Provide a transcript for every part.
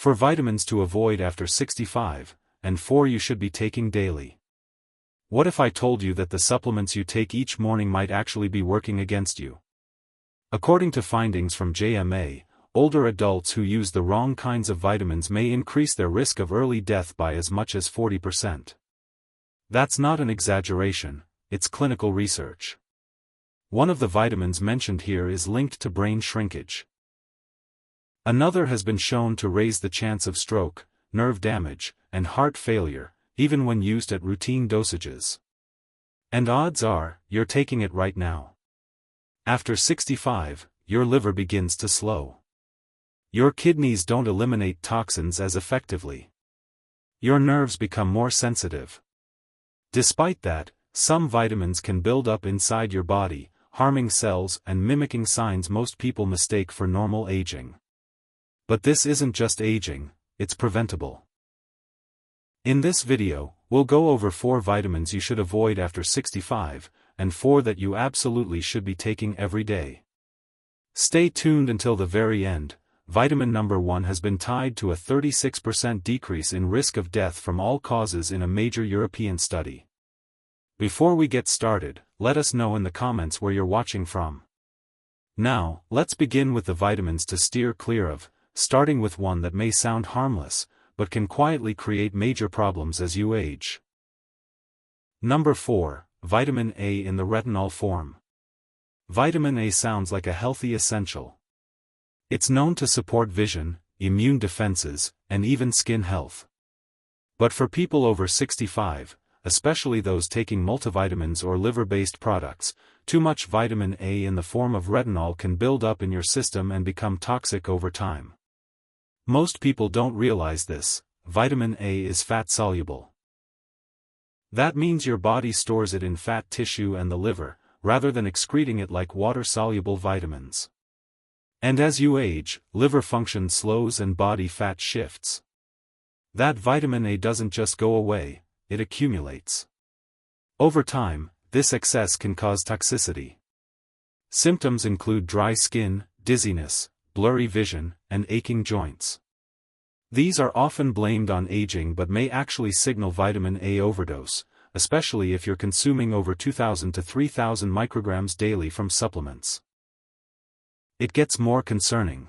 4 vitamins to avoid after 65, and 4 you should be taking daily. What if I told you that the supplements you take each morning might actually be working against you? According to findings from JMA, older adults who use the wrong kinds of vitamins may increase their risk of early death by as much as 40%. That's not an exaggeration, it's clinical research. One of the vitamins mentioned here is linked to brain shrinkage. Another has been shown to raise the chance of stroke, nerve damage, and heart failure, even when used at routine dosages. And odds are, you're taking it right now. After 65, your liver begins to slow. Your kidneys don't eliminate toxins as effectively. Your nerves become more sensitive. Despite that, some vitamins can build up inside your body, harming cells and mimicking signs most people mistake for normal aging. But this isn't just aging, it's preventable. In this video, we'll go over 4 vitamins you should avoid after 65, and 4 that you absolutely should be taking every day. Stay tuned until the very end. Vitamin number 1 has been tied to a 36% decrease in risk of death from all causes in a major European study. Before we get started, let us know in the comments where you're watching from. Now, let's begin with the vitamins to steer clear of, starting with one that may sound harmless, but can quietly create major problems as you age. Number 4, Vitamin A in the retinol form. Vitamin A sounds like a healthy essential. It's known to support vision, immune defenses, and even skin health. But for people over 65, especially those taking multivitamins or liver-based products, too much vitamin A in the form of retinol can build up in your system and become toxic over time. Most people don't realize this. Vitamin A is fat-soluble. That means your body stores it in fat tissue and the liver, rather than excreting it like water-soluble vitamins. And as you age, liver function slows and body fat shifts. That vitamin A doesn't just go away, it accumulates. Over time, this excess can cause toxicity. Symptoms include dry skin, dizziness, blurry vision, and aching joints. These are often blamed on aging but may actually signal vitamin A overdose, especially if you're consuming over 2,000 to 3,000 micrograms daily from supplements. It gets more concerning.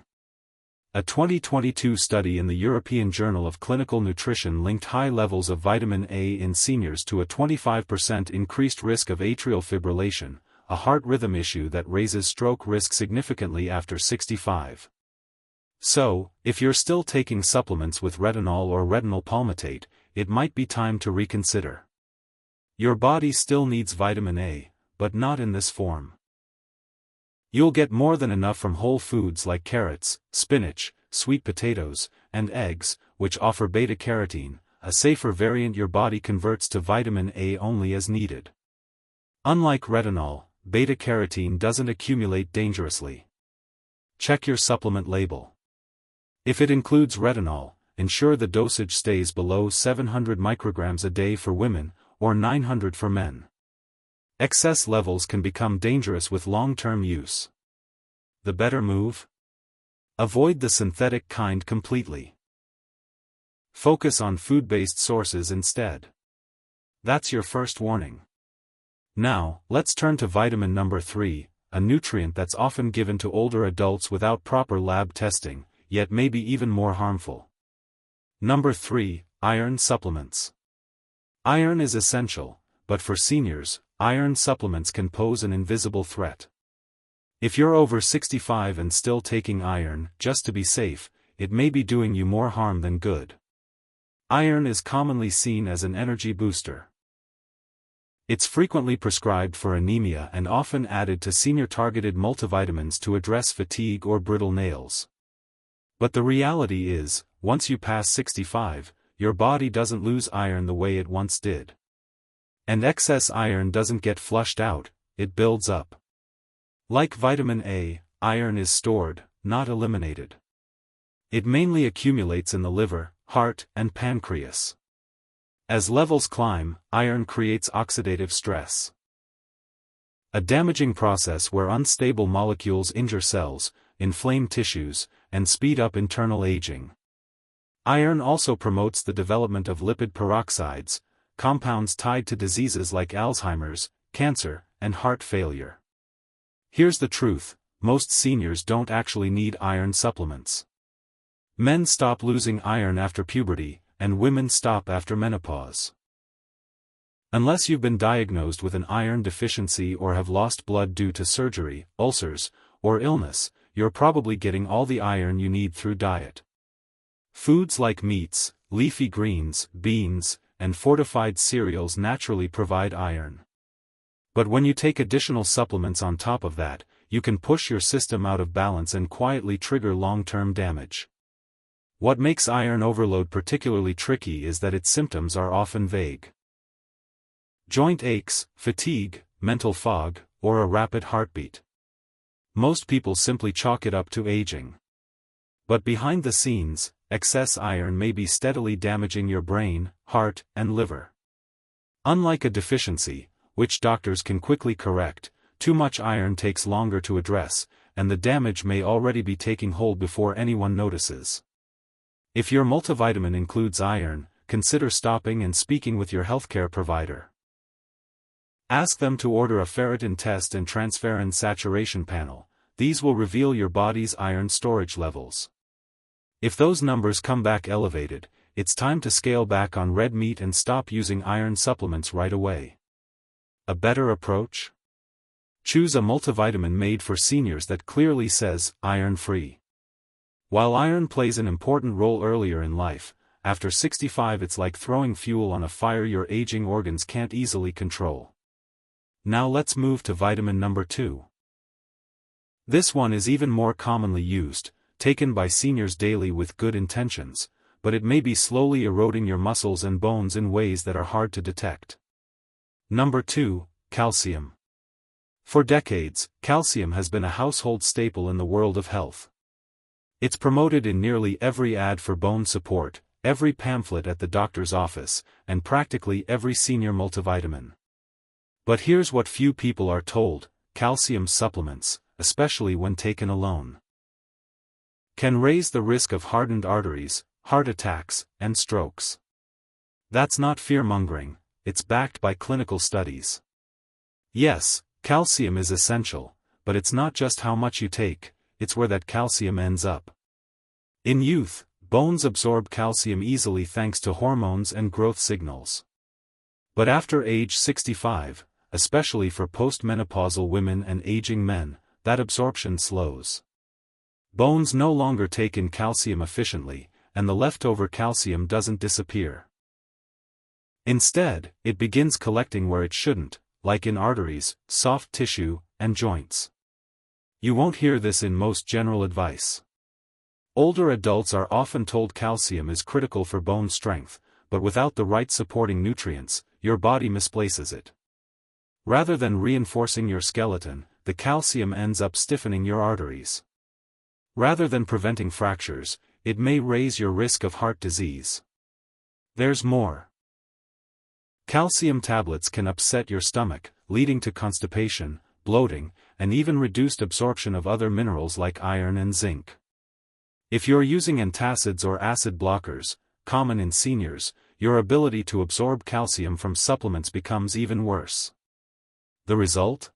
A 2022 study in the European Journal of Clinical Nutrition linked high levels of vitamin A in seniors to a 25% increased risk of atrial fibrillation, a heart rhythm issue that raises stroke risk significantly after 65. So, if you're still taking supplements with retinol or retinol palmitate, it might be time to reconsider. Your body still needs vitamin A, but not in this form. You'll get more than enough from whole foods like carrots, spinach, sweet potatoes, and eggs, which offer beta-carotene, a safer variant your body converts to vitamin A only as needed. Unlike retinol, beta-carotene doesn't accumulate dangerously. Check your supplement label. If it includes retinol, ensure the dosage stays below 700 micrograms a day for women, or 900 for men. Excess levels can become dangerous with long-term use. The better move? Avoid the synthetic kind completely. Focus on food-based sources instead. That's your first warning. Now, let's turn to vitamin number 3, a nutrient that's often given to older adults without proper lab testing, yet may be even more harmful. Number 3, iron supplements. Iron is essential, but for seniors, iron supplements can pose an invisible threat. If you're over 65 and still taking iron, just to be safe, it may be doing you more harm than good. Iron is commonly seen as an energy booster. It's frequently prescribed for anemia and often added to senior-targeted multivitamins to address fatigue or brittle nails. But the reality is, once you pass 65, your body doesn't lose iron the way it once did. And excess iron doesn't get flushed out, it builds up. Like vitamin A, iron is stored, not eliminated. It mainly accumulates in the liver, heart, and pancreas. As levels climb, iron creates oxidative stress. A damaging process where unstable molecules injure cells, inflame tissues, and speed up internal aging. Iron also promotes the development of lipid peroxides, compounds tied to diseases like Alzheimer's, cancer, and heart failure. Here's the truth: most seniors don't actually need iron supplements. Men stop losing iron after puberty, and women stop after menopause. Unless you've been diagnosed with an iron deficiency or have lost blood due to surgery, ulcers, or illness, you're probably getting all the iron you need through diet. Foods like meats, leafy greens, beans, and fortified cereals naturally provide iron. But when you take additional supplements on top of that, you can push your system out of balance and quietly trigger long-term damage. What makes iron overload particularly tricky is that its symptoms are often vague. Joint aches, fatigue, mental fog, or a rapid heartbeat. Most people simply chalk it up to aging. But behind the scenes, excess iron may be steadily damaging your brain, heart, and liver. Unlike a deficiency, which doctors can quickly correct, too much iron takes longer to address, and the damage may already be taking hold before anyone notices. If your multivitamin includes iron, consider stopping and speaking with your healthcare provider. Ask them to order a ferritin test and transferrin saturation panel. These will reveal your body's iron storage levels. If those numbers come back elevated, it's time to scale back on red meat and stop using iron supplements right away. A better approach? Choose a multivitamin made for seniors that clearly says, iron-free. While iron plays an important role earlier in life, after 65 it's like throwing fuel on a fire your aging organs can't easily control. Now let's move to vitamin number 2. This one is even more commonly used, taken by seniors daily with good intentions, but it may be slowly eroding your muscles and bones in ways that are hard to detect. Number 2, calcium. For decades, calcium has been a household staple in the world of health. It's promoted in nearly every ad for bone support, every pamphlet at the doctor's office, and practically every senior multivitamin. But here's what few people are told: calcium supplements, especially when taken alone, can raise the risk of hardened arteries, heart attacks, and strokes. That's not fear-mongering, it's backed by clinical studies. Yes, calcium is essential, but it's not just how much you take, it's where that calcium ends up. In youth, bones absorb calcium easily thanks to hormones and growth signals. But after age 65, especially for postmenopausal women and aging men, that absorption slows. Bones no longer take in calcium efficiently, and the leftover calcium doesn't disappear. Instead, it begins collecting where it shouldn't, like in arteries, soft tissue, and joints. You won't hear this in most general advice. Older adults are often told calcium is critical for bone strength, but without the right supporting nutrients, your body misplaces it. Rather than reinforcing your skeleton, the calcium ends up stiffening your arteries. Rather than preventing fractures, it may raise your risk of heart disease. There's more. Calcium tablets can upset your stomach, leading to constipation, bloating, and even reduced absorption of other minerals like iron and zinc. If you're using antacids or acid blockers, common in seniors, your ability to absorb calcium from supplements becomes even worse. The result?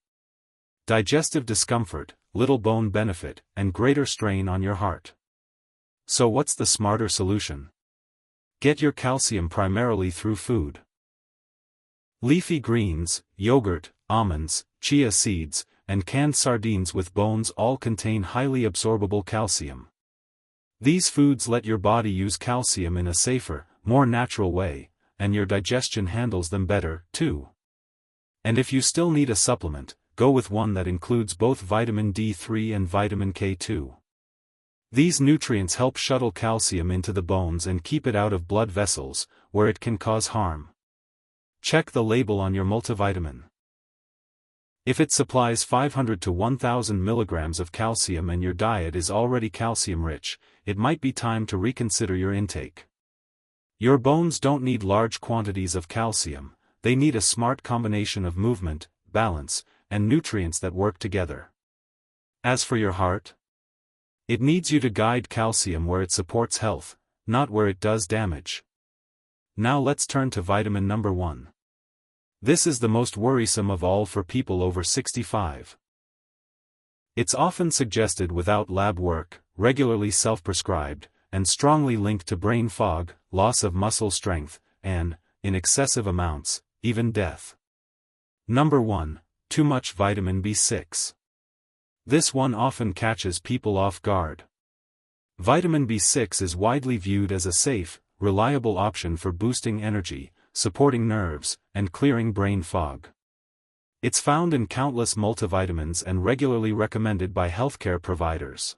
Digestive discomfort, little bone benefit, and greater strain on your heart. So what's the smarter solution? Get your calcium primarily through food. Leafy greens, yogurt, almonds, chia seeds, and canned sardines with bones all contain highly absorbable calcium. These foods let your body use calcium in a safer, more natural way, and your digestion handles them better, too. And if you still need a supplement, go with one that includes both vitamin D3 and vitamin K2. These nutrients help shuttle calcium into the bones and keep it out of blood vessels, where it can cause harm. Check the label on your multivitamin. If it supplies 500 to 1000 milligrams of calcium and your diet is already calcium-rich, it might be time to reconsider your intake. Your bones don't need large quantities of calcium, they need a smart combination of movement, balance, and nutrients that work together. As for your heart, it needs you to guide calcium where it supports health, not where it does damage. Now let's turn to vitamin number 1. This is the most worrisome of all for people over 65. It's often suggested without lab work, regularly self-prescribed, and strongly linked to brain fog, loss of muscle strength, and, in excessive amounts, even death. Number 1. Too much vitamin B6. This one often catches people off guard. Vitamin B6 is widely viewed as a safe, reliable option for boosting energy, supporting nerves, and clearing brain fog. It's found in countless multivitamins and regularly recommended by healthcare providers.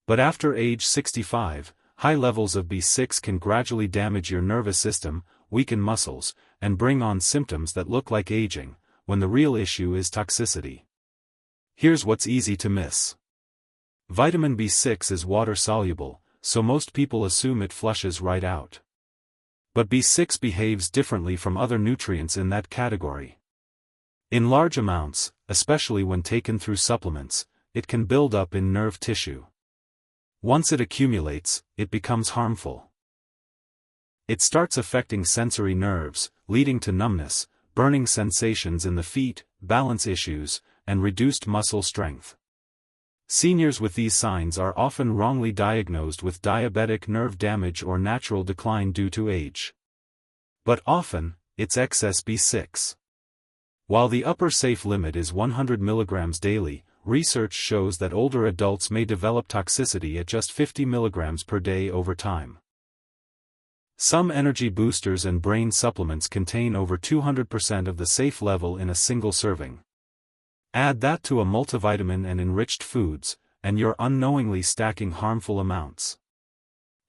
But after age 65, high levels of B6 can gradually damage your nervous system, weaken muscles, and bring on symptoms that look like aging, when the real issue is toxicity. Here's what's easy to miss. Vitamin B6 is water-soluble, so most people assume it flushes right out. But B6 behaves differently from other nutrients in that category. In large amounts, especially when taken through supplements, it can build up in nerve tissue. Once it accumulates, it becomes harmful. It starts affecting sensory nerves, leading to numbness, burning sensations in the feet, balance issues, and reduced muscle strength. Seniors with these signs are often wrongly diagnosed with diabetic nerve damage or natural decline due to age. But often, it's excess B6. While the upper safe limit is 100 mg daily, research shows that older adults may develop toxicity at just 50 mg per day over time. Some energy boosters and brain supplements contain over 200% of the safe level in a single serving. Add that to a multivitamin and enriched foods, and you're unknowingly stacking harmful amounts.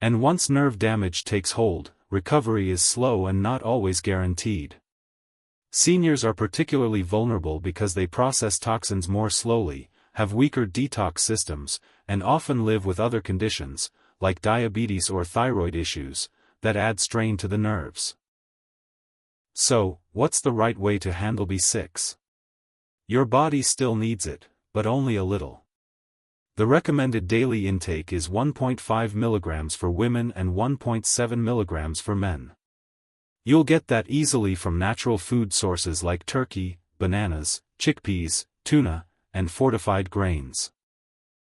And once nerve damage takes hold, recovery is slow and not always guaranteed. Seniors are particularly vulnerable because they process toxins more slowly, have weaker detox systems, and often live with other conditions, like diabetes or thyroid issues, that add strain to the nerves. So, what's the right way to handle B6? Your body still needs it, but only a little. The recommended daily intake is 1.5 mg for women and 1.7 mg for men. You'll get that easily from natural food sources like turkey, bananas, chickpeas, tuna, and fortified grains.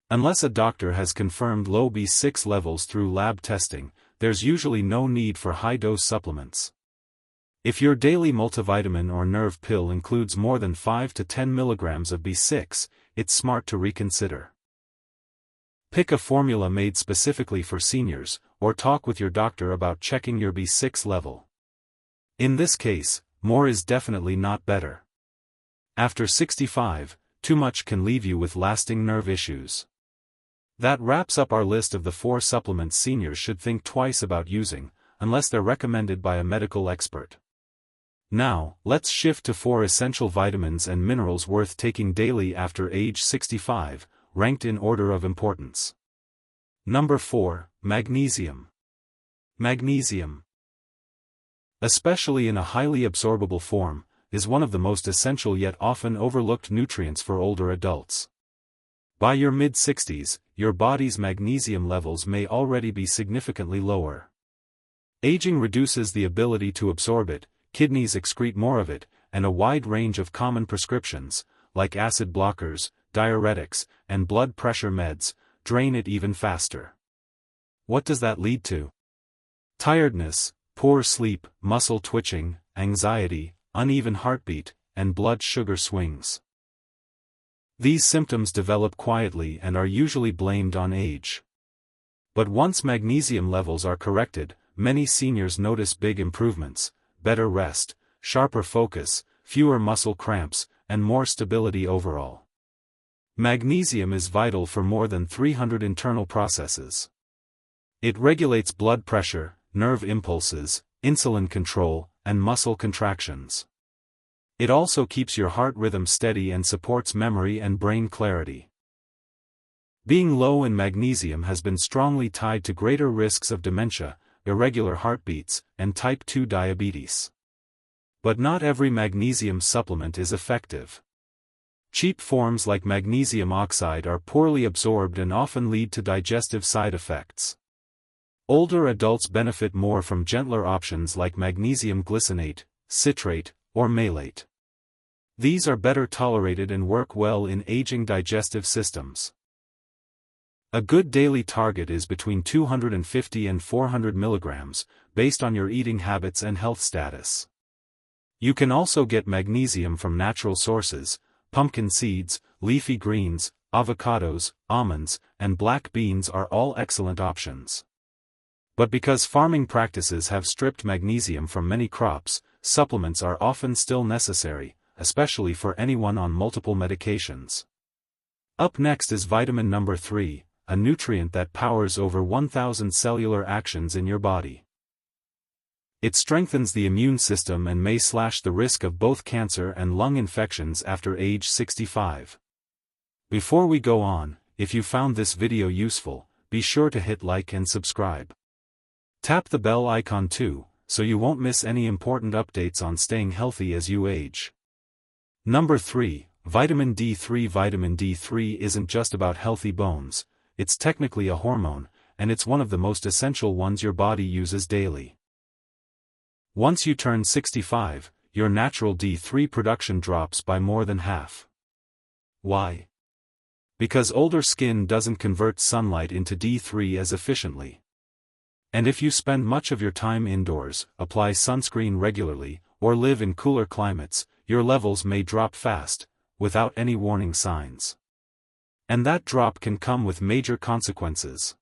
Unless a doctor has confirmed low B6 levels through lab testing, there's usually no need for high-dose supplements. If your daily multivitamin or nerve pill includes more than 5 to 10 mg of B6, it's smart to reconsider. Pick a formula made specifically for seniors, or talk with your doctor about checking your B6 level. In this case, more is definitely not better. After 65, too much can leave you with lasting nerve issues. That wraps up our list of the 4 supplements seniors should think twice about using, unless they're recommended by a medical expert. Now, let's shift to 4 essential vitamins and minerals worth taking daily after age 65, ranked in order of importance. Number 4, Magnesium. Magnesium, especially in a highly absorbable form, is one of the most essential yet often overlooked nutrients for older adults. By your mid-60s, your body's magnesium levels may already be significantly lower. Aging reduces the ability to absorb it, kidneys excrete more of it, and a wide range of common prescriptions, like acid blockers, diuretics, and blood pressure meds, drain it even faster. What does that lead to? Tiredness, poor sleep, muscle twitching, anxiety, uneven heartbeat, and blood sugar swings. These symptoms develop quietly and are usually blamed on age. But once magnesium levels are corrected, many seniors notice big improvements: better rest, sharper focus, fewer muscle cramps, and more stability overall. Magnesium is vital for more than 300 internal processes. It regulates blood pressure, nerve impulses, insulin control, and muscle contractions. It also keeps your heart rhythm steady and supports memory and brain clarity. Being low in magnesium has been strongly tied to greater risks of dementia, irregular heartbeats, and type 2 diabetes. But not every magnesium supplement is effective. Cheap forms like magnesium oxide are poorly absorbed and often lead to digestive side effects. Older adults benefit more from gentler options like magnesium glycinate, citrate, or malate. These are better tolerated and work well in aging digestive systems. A good daily target is between 250 and 400 milligrams, based on your eating habits and health status. You can also get magnesium from natural sources. Pumpkin seeds, leafy greens, avocados, almonds, and black beans are all excellent options. But because farming practices have stripped magnesium from many crops, supplements are often still necessary, especially for anyone on multiple medications. Up next is vitamin number 3, a nutrient that powers over 1,000 cellular actions in your body. It strengthens the immune system and may slash the risk of both cancer and lung infections after age 65. Before we go on, if you found this video useful, be sure to hit like and subscribe. Tap the bell icon too, so you won't miss any important updates on staying healthy as you age. Number 3, Vitamin D3. Vitamin D3 isn't just about healthy bones, it's technically a hormone, and it's one of the most essential ones your body uses daily. Once you turn 65, your natural D3 production drops by more than half. Why? Because older skin doesn't convert sunlight into D3 as efficiently. And if you spend much of your time indoors, apply sunscreen regularly, or live in cooler climates, your levels may drop fast, without any warning signs. And that drop can come with major consequences.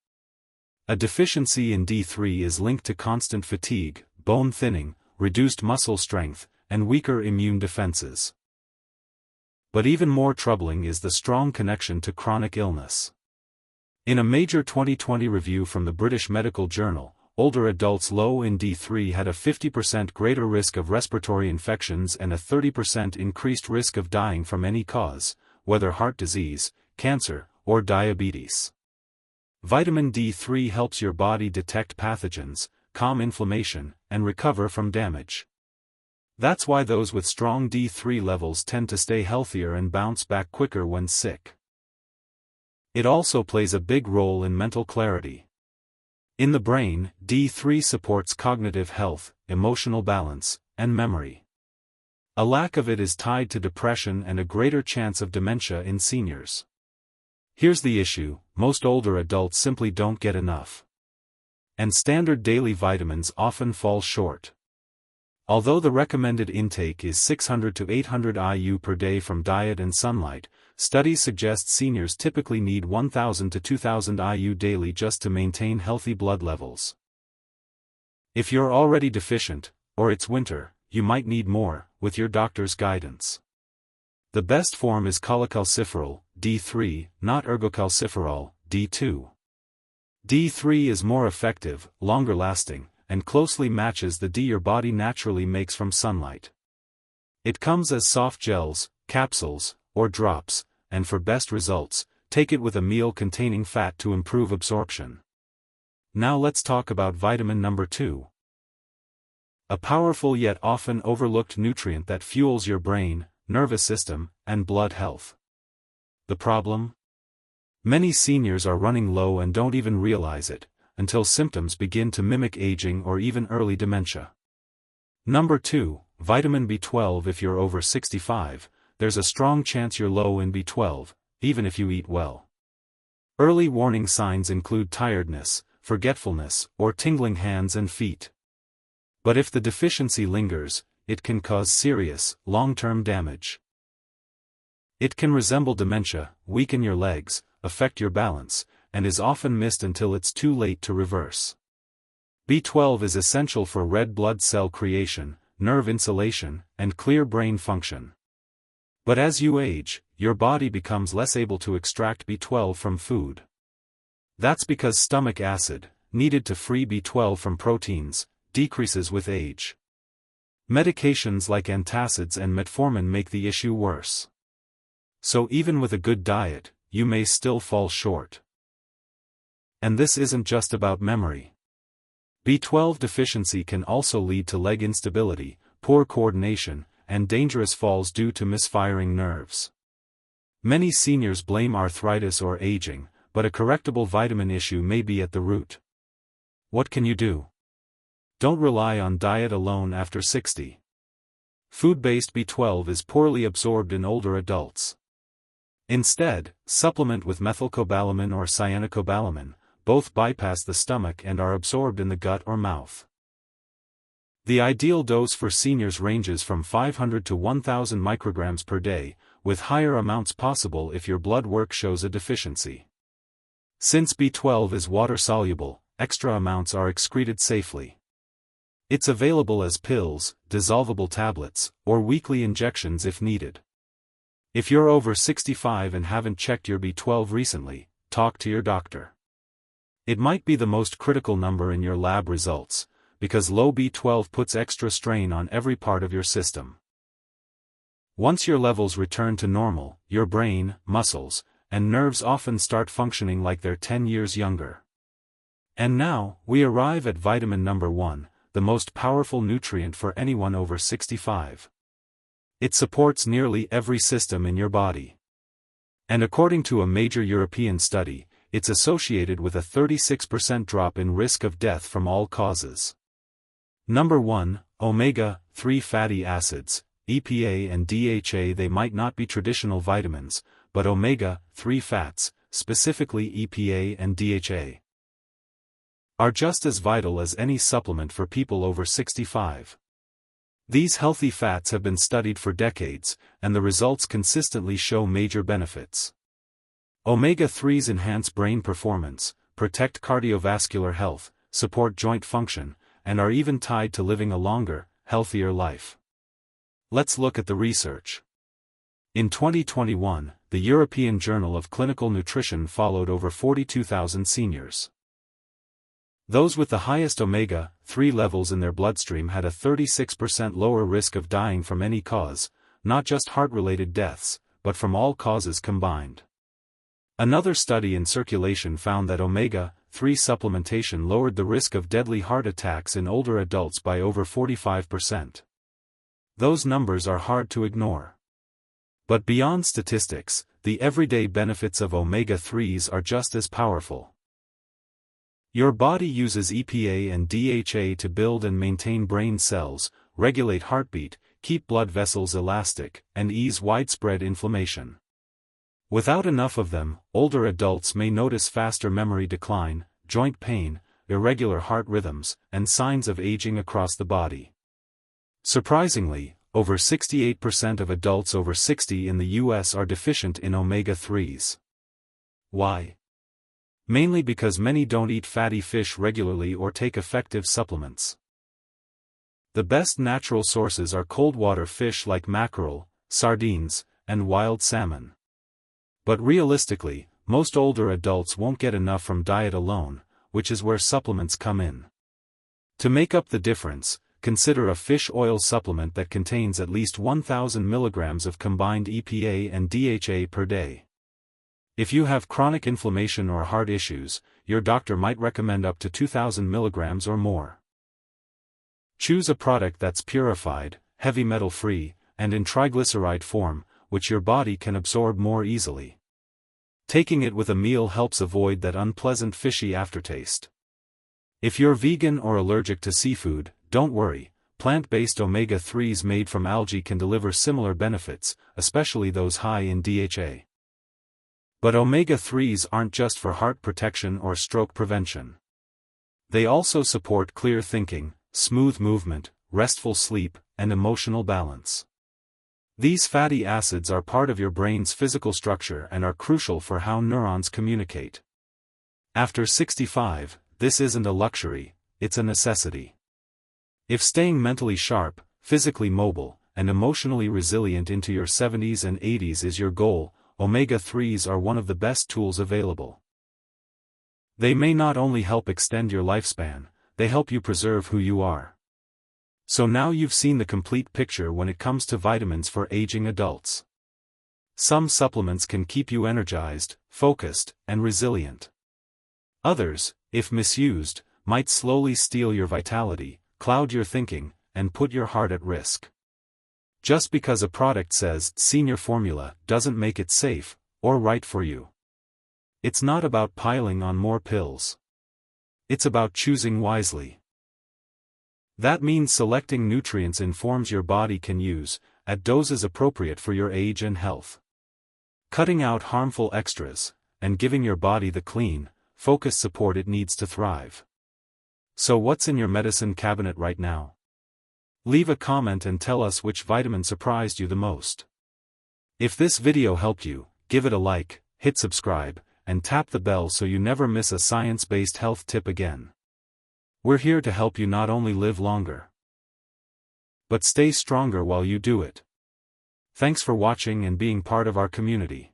A deficiency in D3 is linked to constant fatigue, bone thinning, reduced muscle strength, and weaker immune defenses. But even more troubling is the strong connection to chronic illness. In a major 2020 review from the British Medical Journal, older adults low in D3 had a 50% greater risk of respiratory infections and a 30% increased risk of dying from any cause, whether heart disease, cancer, or diabetes. Vitamin D3 helps your body detect pathogens, calm inflammation, and recover from damage. That's why those with strong D3 levels tend to stay healthier and bounce back quicker when sick. It also plays a big role in mental clarity. In the brain, D3 supports cognitive health, emotional balance, and memory. A lack of it is tied to depression and a greater chance of dementia in seniors. Here's the issue: most older adults simply don't get enough. And standard daily vitamins often fall short. Although the recommended intake is 600 to 800 IU per day from diet and sunlight, studies suggest seniors typically need 1,000 to 2,000 IU daily just to maintain healthy blood levels. If you're already deficient, or it's winter, you might need more, with your doctor's guidance. The best form is cholecalciferol, D3, not ergocalciferol, D2. D3 is more effective, longer lasting, and closely matches the D your body naturally makes from sunlight. It comes as soft gels, capsules, or drops, and for best results, take it with a meal containing fat to improve absorption. Now let's talk about vitamin number 2. A powerful yet often overlooked nutrient that fuels your brain, nervous system, and blood health. The problem? Many seniors are running low and don't even realize it, until symptoms begin to mimic aging or even early dementia. Number 2, vitamin B12. If you're over 65, there's a strong chance you're low in B12, even if you eat well. Early warning signs include tiredness, forgetfulness, or tingling hands and feet. But if the deficiency lingers, it can cause serious, long-term damage. It can resemble dementia, weaken your legs, affect your balance, and is often missed until it's too late to reverse. B12 is essential for red blood cell creation, nerve insulation, and clear brain function. But as you age, your body becomes less able to extract B12 from food. That's because stomach acid, needed to free B12 from proteins, decreases with age. Medications like antacids and metformin make the issue worse. So even with a good diet, you may still fall short. And this isn't just about memory. B12 deficiency can also lead to leg instability, poor coordination, and dangerous falls due to misfiring nerves. Many seniors blame arthritis or aging, but a correctable vitamin issue may be at the root. What can you do? Don't rely on diet alone after 60. Food-based B12 is poorly absorbed in older adults. Instead, supplement with methylcobalamin or cyanocobalamin. Both bypass the stomach and are absorbed in the gut or mouth. The ideal dose for seniors ranges from 500 to 1000 micrograms per day, with higher amounts possible if your blood work shows a deficiency. Since B12 is water-soluble, extra amounts are excreted safely. It's available as pills, dissolvable tablets, or weekly injections if needed. If you're over 65 and haven't checked your B12 recently, talk to your doctor. It might be the most critical number in your lab results, because low B12 puts extra strain on every part of your system. Once your levels return to normal, your brain, muscles, and nerves often start functioning like they're 10 years younger. And now, we arrive at vitamin number 1, the most powerful nutrient for anyone over 65. It supports nearly every system in your body. And according to a major European study, it's associated with a 36% drop in risk of death from all causes. Number 1, omega-3 fatty acids, EPA and DHA. They might not be traditional vitamins, but omega-3 fats, specifically EPA and DHA, are just as vital as any supplement for people over 65. These healthy fats have been studied for decades, and the results consistently show major benefits. Omega-3s enhance brain performance, protect cardiovascular health, support joint function, and are even tied to living a longer, healthier life. Let's look at the research. In 2021, the European Journal of Clinical Nutrition followed over 42,000 seniors. Those with the highest omega-3 levels in their bloodstream had a 36% lower risk of dying from any cause, not just heart-related deaths, but from all causes combined. Another study in Circulation found that omega-3 supplementation lowered the risk of deadly heart attacks in older adults by over 45%. Those numbers are hard to ignore. But beyond statistics, the everyday benefits of omega-3s are just as powerful. Your body uses EPA and DHA to build and maintain brain cells, regulate heartbeat, keep blood vessels elastic, and ease widespread inflammation. Without enough of them, older adults may notice faster memory decline, joint pain, irregular heart rhythms, and signs of aging across the body. Surprisingly, over 68% of adults over 60 in the US are deficient in omega-3s. Why? Mainly because many don't eat fatty fish regularly or take effective supplements. The best natural sources are cold water fish like mackerel, sardines, and wild salmon. But realistically, most older adults won't get enough from diet alone, which is where supplements come in. To make up the difference, consider a fish oil supplement that contains at least 1,000 milligrams of combined EPA and DHA per day. If you have chronic inflammation or heart issues, your doctor might recommend up to 2,000 milligrams or more. Choose a product that's purified, heavy metal-free, and in triglyceride form, which your body can absorb more easily. Taking it with a meal helps avoid that unpleasant fishy aftertaste. If you're vegan or allergic to seafood, don't worry, plant-based omega-3s made from algae can deliver similar benefits, especially those high in DHA. But omega-3s aren't just for heart protection or stroke prevention. They also support clear thinking, smooth movement, restful sleep, and emotional balance. These fatty acids are part of your brain's physical structure and are crucial for how neurons communicate. After 65, this isn't a luxury, it's a necessity. If staying mentally sharp, physically mobile, and emotionally resilient into your 70s and 80s is your goal, omega-3s are one of the best tools available. They may not only help extend your lifespan, they help you preserve who you are. So now you've seen the complete picture when it comes to vitamins for aging adults. Some supplements can keep you energized, focused, and resilient. Others, if misused, might slowly steal your vitality, cloud your thinking, and put your heart at risk. Just because a product says senior formula doesn't make it safe or right for you. It's not about piling on more pills. It's about choosing wisely. That means selecting nutrients in forms your body can use, at doses appropriate for your age and health. Cutting out harmful extras, and giving your body the clean, focused support it needs to thrive. So what's in your medicine cabinet right now? Leave a comment and tell us which vitamin surprised you the most. If this video helped you, give it a like, hit subscribe, and tap the bell so you never miss a science-based health tip again. We're here to help you not only live longer, but stay stronger while you do it. Thanks for watching and being part of our community.